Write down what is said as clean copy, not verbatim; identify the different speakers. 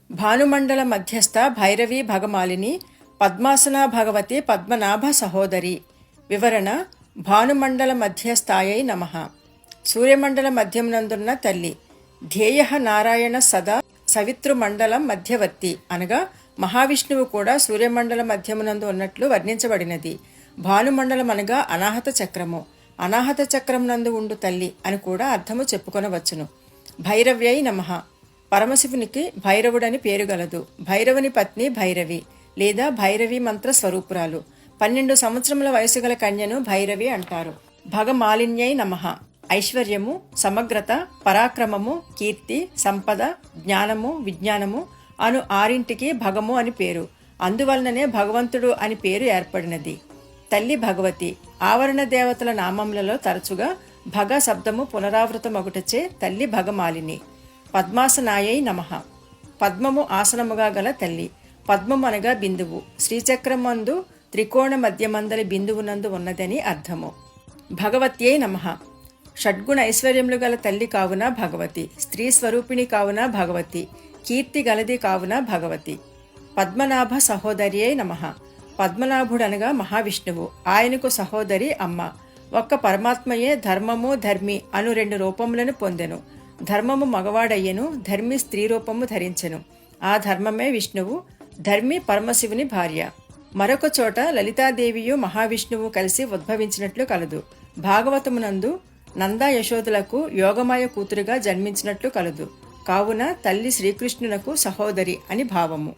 Speaker 1: భానుమండల మధ్యస్థ భైరవీ భగమాలిని పద్మాసనా భగవతి పద్మనాభ సహోదరి. వివరణ: భానుమండల మధ్యస్థాయై నమః. సూర్యమండల మధ్యమునందున్న తల్లి. ధ్యేయ నారాయణ సదా సవితృమండలం మధ్యవర్తి అనగా మహావిష్ణువు కూడా సూర్యమండల మధ్యమునందు ఉన్నట్లు వర్ణించబడినది. భానుమండలం అనగా అనాహత చక్రము. అనాహత చక్రమునందు ఉండు తల్లి అని కూడా అర్థము చెప్పుకొనవచ్చును. భైరవ్యై నమః. పరమశివునికి భైరవుడని పేరు గలదు. భైరవుని పత్ని భైరవి లేదా భైరవి మంత్ర స్వరూపురాలు. 12 సంవత్సరముల వయసు గల కన్యను భైరవి అంటారు. భగమాలిన్యై నమః. ఐశ్వర్యము, సమగ్రత, పరాక్రమము, కీర్తి, సంపద, జ్ఞానము, విజ్ఞానము అను 6ంటికి భగము అని పేరు. అందువలననే భగవంతుడు అని పేరు ఏర్పడినది. తల్లి భగవతి. ఆవరణ దేవతల నామములలో తరచుగా భగ శబ్దము పునరావృతమగుటచే తల్లి భగమాలిని. పద్మాసనాయై నమః. పద్మము ఆసనముగా గల తల్లి. పద్మము అనగా బిందువు. శ్రీచక్రమందు త్రికోణ మధ్యమందలి బిందువునందు ఉన్నదని అర్థము. భగవత్యై నమః. షడ్గుణ ఐశ్వర్యములు గల తల్లి కావున భగవతి. స్త్రీ స్వరూపిణి కావున భగవతి. కీర్తి గలది కావున భగవతి. పద్మనాభ సహోదర్యై నమః. పద్మనాభుడనగా మహావిష్ణువు. ఆయనకు సహోదరి అమ్మ. ఒక్క పరమాత్మయే ధర్మము, ధర్మి అను 2 రూపములను పొందెను. ధర్మము మగవాడయ్యను, ధర్మి స్త్రీ రూపము ధరించెను. ఆ ధర్మమే విష్ణువు. ధర్మి పరమశివుని భార్య. మరొక చోట లలితాదేవియు మహావిష్ణువు కలిసి ఉద్భవించినట్లు కలదు. భాగవతమునందు నంద యశోదులకు యోగమాయ కూతురుగా జన్మించినట్లు కలదు. కావున తల్లి శ్రీకృష్ణునకు సహోదరి అని భావము.